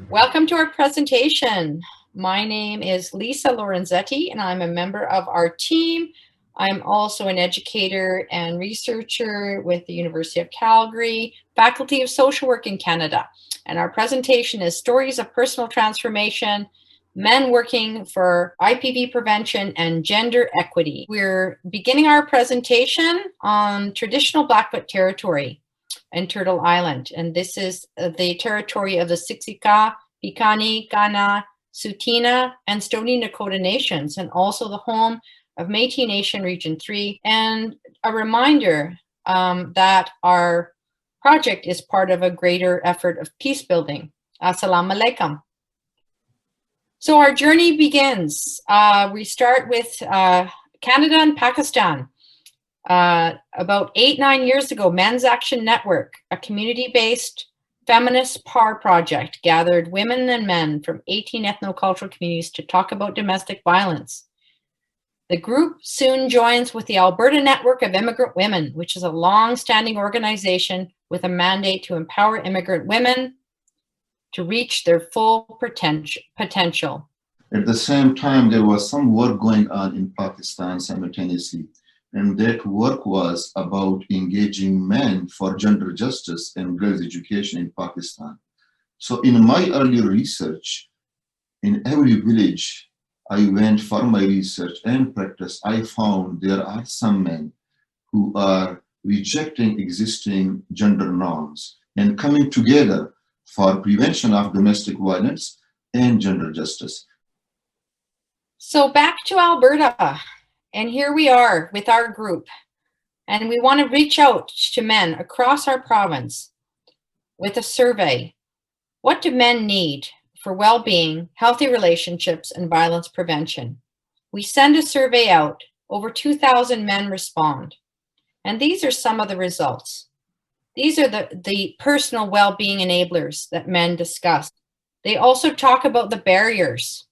Welcome to our presentation. My name is Lisa Lorenzetti, and I'm a member of our team. I'm also an educator and researcher with the University of Calgary, Faculty of Social Work in Canada. And our presentation is Stories of Personal Transformation, Men Working for IPV Prevention and Gender Equity. We're beginning our presentation on traditional Blackfoot territory in Turtle Island. And this is the territory of the Siksika, Piikani, Kainai, Tsuut'ina, and Stoney Nakoda nations, and also the home of Métis Nation Region 3. And a reminder that our project is part of a greater effort of peace building. Assalamu alaikum. So our journey begins. We start with Canada and Pakistan. About 8-9 years ago, Men's Action Network, a community-based feminist power project, gathered women and men from 18 ethnocultural communities to talk about domestic violence. The group soon joins with the Alberta Network of Immigrant Women, which is a long-standing organization with a mandate to empower immigrant women to reach their full potential. At the same time, there was some work going on in Pakistan simultaneously. And that work was about engaging men for gender justice and girls' education in Pakistan. So in my earlier research, in every village I went for my research and practice, I found there are some men who are rejecting existing gender norms and coming together for prevention of domestic violence and gender justice. So back to Alberta. And here we are with our group, and we want to reach out to men across our province with a survey. What do men need for well-being, healthy relationships, and violence prevention? We send a survey out. Over 2,000 men respond. And these are some of the results. These are the personal well-being enablers that men discuss. They also talk about the barriers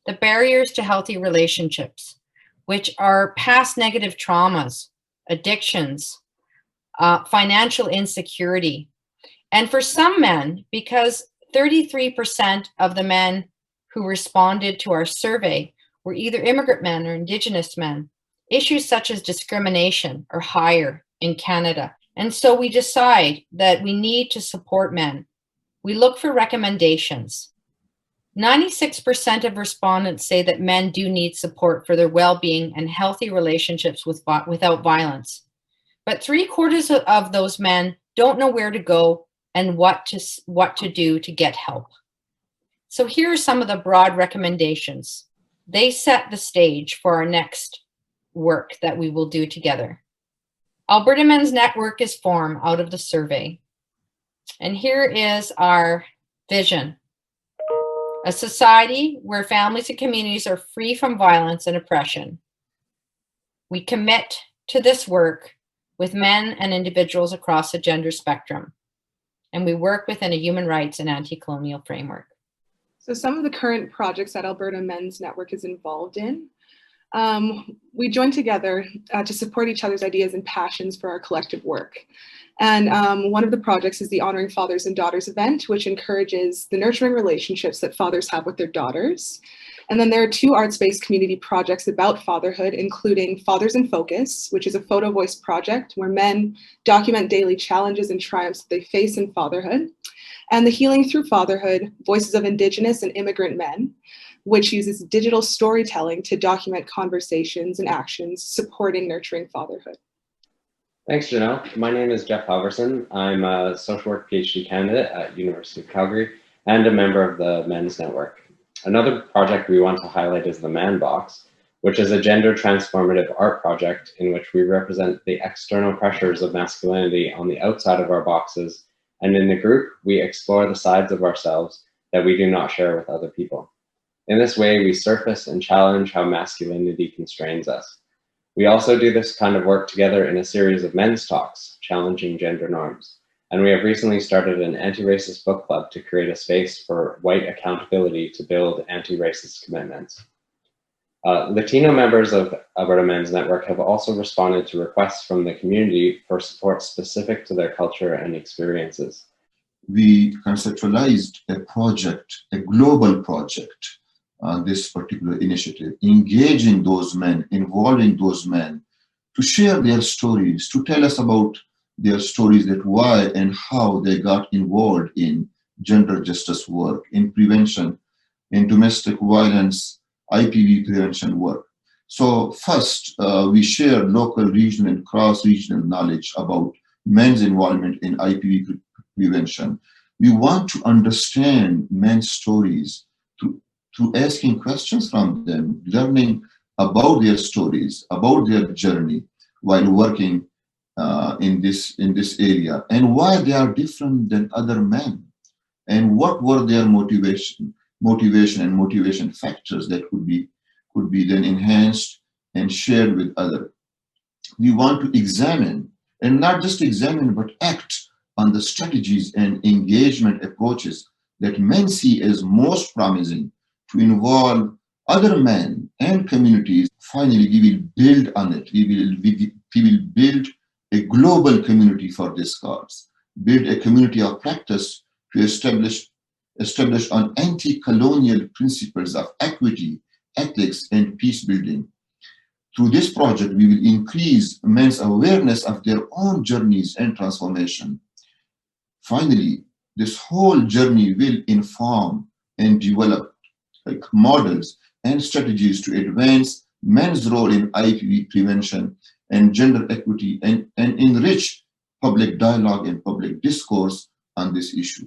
to healthy relationships, which are past negative traumas, addictions, financial insecurity. And for some men, because 33% of the men who responded to our survey were either immigrant men or Indigenous men, issues such as discrimination are higher in Canada. And so we decide that we need to support men. We look for recommendations. 96% of respondents say that men do need support for their well-being and healthy relationships without violence. But 3/4 of those men don't know where to go and what to do to get help. So here are some of the broad recommendations. They set the stage for our next work that we will do together. Alberta Men's Network is formed out of the survey. And here is our vision. A society where families and communities are free from violence and oppression. We commit to this work with men and individuals across the gender spectrum, and we work within a human rights and anti-colonial framework. So some of the current projects that Alberta Men's Network is involved in, we join together to support each other's ideas and passions for our collective work. And one of the projects is the Honoring Fathers and Daughters event, which encourages the nurturing relationships that fathers have with their daughters. And then there are 2 arts-based community projects about fatherhood, including Fathers in Focus, which is a photo voice project where men document daily challenges and triumphs that they face in fatherhood. And the Healing Through Fatherhood, Voices of Indigenous and Immigrant Men, which uses digital storytelling to document conversations and actions supporting nurturing fatherhood. Thanks, Janelle. My name is Jeff Halverson. I'm a social work PhD candidate at University of Calgary and a member of the Men's Network. Another project we want to highlight is the Man Box, which is a gender transformative art project in which we represent the external pressures of masculinity on the outside of our boxes, and in the group, we explore the sides of ourselves that we do not share with other people. In this way, we surface and challenge how masculinity constrains us. We also do this kind of work together in a series of men's talks, challenging gender norms. And we have recently started an anti-racist book club to create a space for white accountability to build anti-racist commitments. Latino members of Alberta Men's Network have also responded to requests from the community for support specific to their culture and experiences. we conceptualized a project, a global project, this particular initiative, engaging those men, involving those men to share their stories, to tell us about their stories, that why and how they got involved in gender justice work, in prevention, in domestic violence, IPV prevention work. So first, we share local, regional, and cross-regional knowledge about men's involvement in IPV prevention. We want to understand men's stories through asking questions from them, learning about their stories, about their journey while working in this area, and why they are different than other men, and what were their motivation and motivation factors that could be then enhanced and shared with others. We want to examine, and not just examine, but act on the strategies and engagement approaches that men see as most promising to involve other men and communities. Finally, we will build on it. We will build a global community for this cause, build a community of practice to establish on anti-colonial principles of equity, ethics, and peace building. Through this project, we will increase men's awareness of their own journeys and transformation. Finally, this whole journey will inform and develop models and strategies to advance men's role in IPV prevention and gender equity, and enrich public dialogue and public discourse on this issue.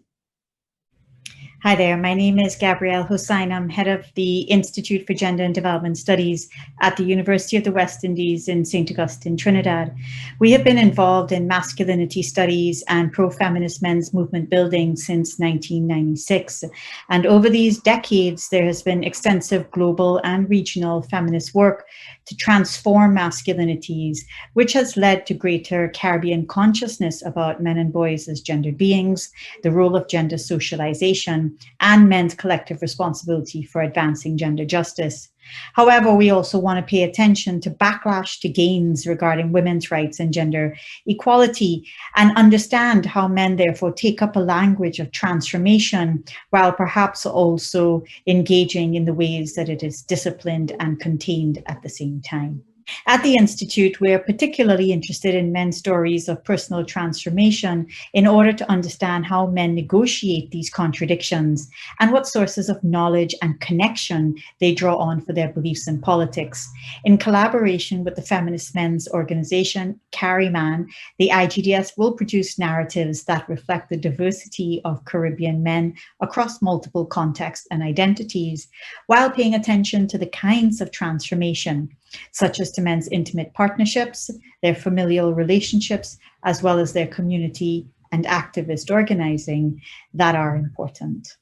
Hi there, my name is Gabrielle Hossain. I'm head of the Institute for Gender and Development Studies at the University of the West Indies in St. Augustine, Trinidad. We have been involved in masculinity studies and pro-feminist men's movement building since 1996. And over these decades, there has been extensive global and regional feminist work to transform masculinities, which has led to greater Caribbean consciousness about men and boys as gendered beings, the role of gender socialization, and men's collective responsibility for advancing gender justice. However, we also want to pay attention to backlash to gains regarding women's rights and gender equality, and understand how men therefore take up a language of transformation while perhaps also engaging in the ways that it is disciplined and contained at the same time. At the Institute, we are particularly interested in men's stories of personal transformation in order to understand how men negotiate these contradictions and what sources of knowledge and connection they draw on for their beliefs in politics. In collaboration with the feminist men's organization, Carryman, the IGDS will produce narratives that reflect the diversity of Caribbean men across multiple contexts and identities, while paying attention to the kinds of transformation, such as to men's intimate partnerships, their familial relationships, as well as their community and activist organizing, that are important.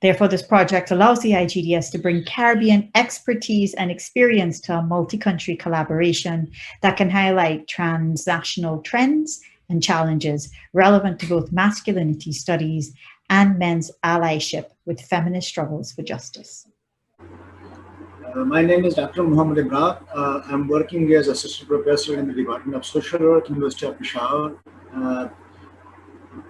Therefore, this project allows the IGDS to bring Caribbean expertise and experience to a multi-country collaboration that can highlight transnational trends and challenges relevant to both masculinity studies and men's allyship with feminist struggles for justice. My name is Dr. Muhammad Imran. I'm working as assistant professor in the Department of Social Work, University of Peshawar.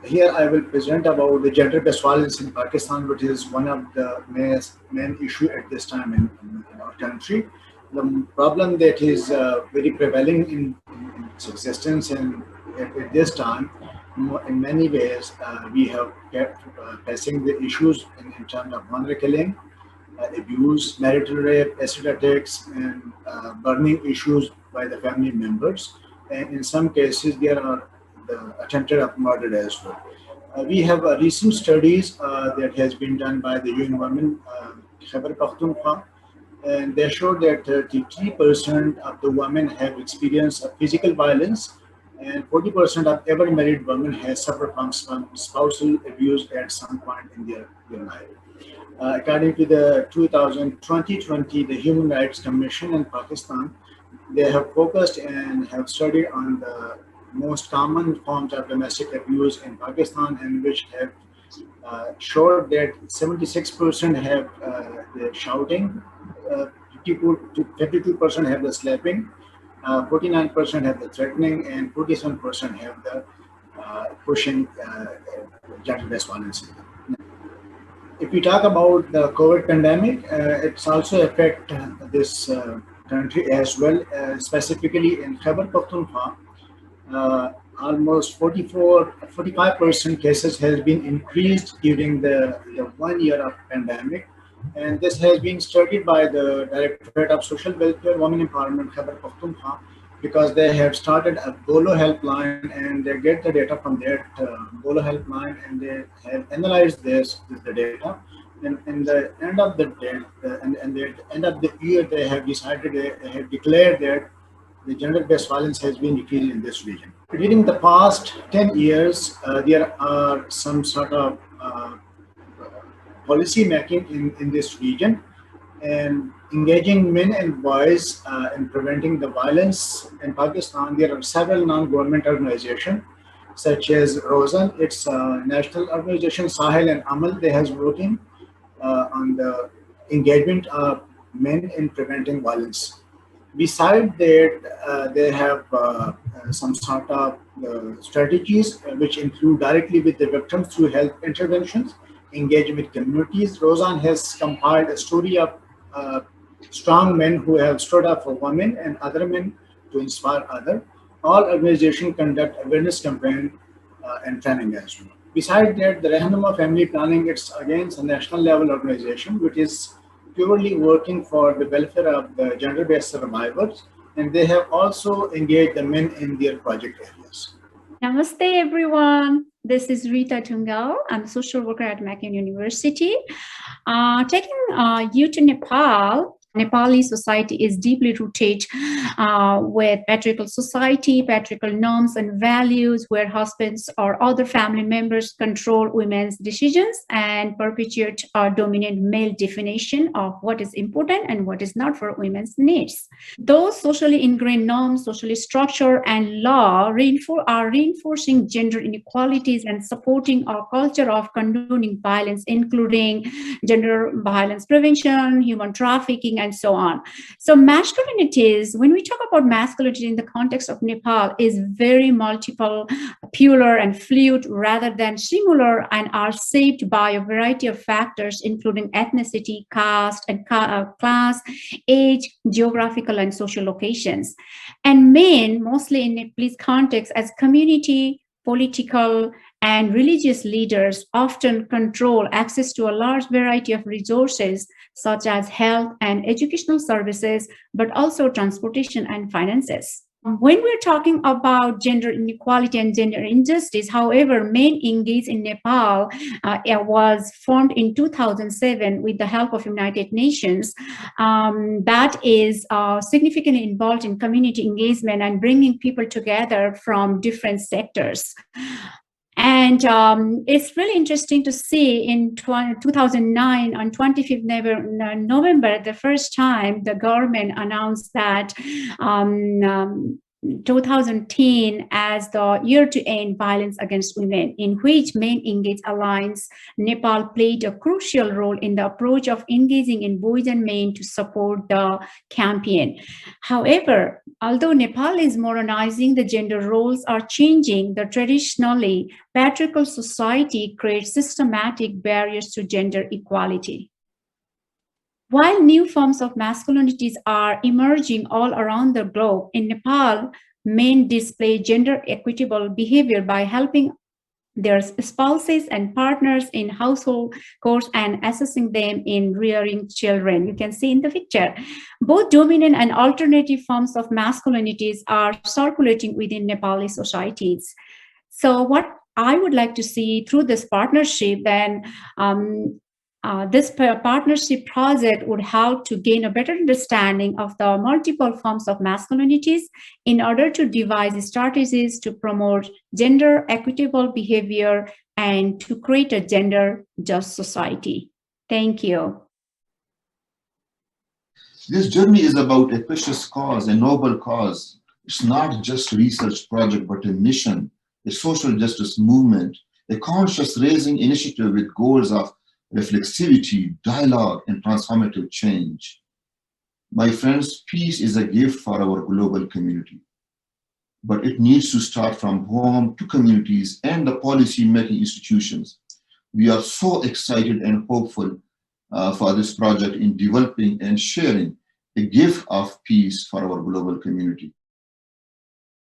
Here I will present about the gender-based violence in Pakistan, which is one of the main issue at this time in our country. The problem that is very prevalent in its existence, and at this time, in many ways, we have kept facing the issues in terms of honor killing, abuse, marital rape, acid attacks, and burning issues by the family members. And in some cases, there are the attempted murder as well. We have recent studies that has been done by the UN Women, Khyber Pakhtunkhwa, and they showed that 33% of the women have experienced physical violence, and 40% of ever married women have suffered from spousal abuse at some point in their life. According to the 2020, the Human Rights Commission in Pakistan, they have focused and have studied on the most common forms of domestic abuse in Pakistan, and which have showed that 76% have the shouting, 52% have the slapping, 49% have the threatening, and 47% have the pushing gender-based violence. If we talk about the COVID pandemic, it's also affect this country as well, specifically in Khyber Pakhtunkhwa. Almost 45% cases has been increased during the 1 year of pandemic. And this has been studied by the Directorate of Social Welfare, Women Empowerment, Khyber Pakhtunkhwa, because they have started a BOLO helpline and they get the data from that BOLO helpline and they have analyzed the data. And in the end of the day, and the end of the year, they have decided, they have declared that the gender-based violence has been decreased in this region. During the past 10 years, there are some sort of policy making in this region and engaging men and boys in preventing the violence in Pakistan. There are several non-government organizations such as ROSAN, it's a national organization, Sahel and Amal, they have working on the engagement of men in preventing violence. Besides that, they have some sort of strategies which include directly with the victims through health interventions, engage with communities. Rosan has compiled a story of strong men who have stood up for women and other men to inspire others. All organizations conduct awareness campaign and training as well. Besides that, the Rahnuma Family Planning, it's again a national level organization which is purely working for the welfare of the gender-based survivors, and they have also engaged the men in their project areas. Namaste, everyone. This is Rita Tungal. I'm a social worker at Macquarie University. Taking you to Nepal. Nepali society is deeply rooted with patriarchal society, patriarchal norms and values, where husbands or other family members control women's decisions and perpetuate a dominant male definition of what is important and what is not for women's needs. Those socially ingrained norms, social structure, and law are reinforcing gender inequalities and supporting our culture of condoning violence, including gender violence prevention, human trafficking, and so on. So masculinities, when we talk about masculinity in the context of Nepal, is very multiple, plural and fluid rather than singular, and are shaped by a variety of factors, including ethnicity, caste, and class, age, geographical and social locations. And men, mostly in Nepalese context, as community, political, and religious leaders often control access to a large variety of resources such as health and educational services, but also transportation and finances. When we're talking about gender inequality and gender injustice, however, Men Engage in Nepal was formed in 2007 with the help of United Nations that is significantly involved in community engagement and bringing people together from different sectors. And it's really interesting to see in 2009, on 25th November, the first time the government announced that 2010 as the year to end violence against women, in which Men Engage Alliance Nepal played a crucial role in the approach of engaging in boys and men to support the campaign. However, although Nepal is modernizing, the gender roles are changing. The traditionally patriarchal society creates systematic barriers to gender equality. While new forms of masculinities are emerging all around the globe, in Nepal, men display gender equitable behavior by helping their spouses and partners in household chores and assisting them in rearing children. You can see in the picture. Both dominant and alternative forms of masculinities are circulating within Nepali societies. So what I would like to see through this partnership, then this partnership project would help to gain a better understanding of the multiple forms of masculinities in order to devise strategies to promote gender equitable behavior and to create a gender just society. Thank you. This journey is about a precious cause, a noble cause. It's not just a research project, but a mission, a social justice movement, a conscious raising initiative with goals of reflexivity, dialogue, and transformative change. My friends, peace is a gift for our global community. but it needs to start from home to communities and the policy-making institutions. We are so excited and hopeful for this project in developing and sharing a gift of peace for our global community.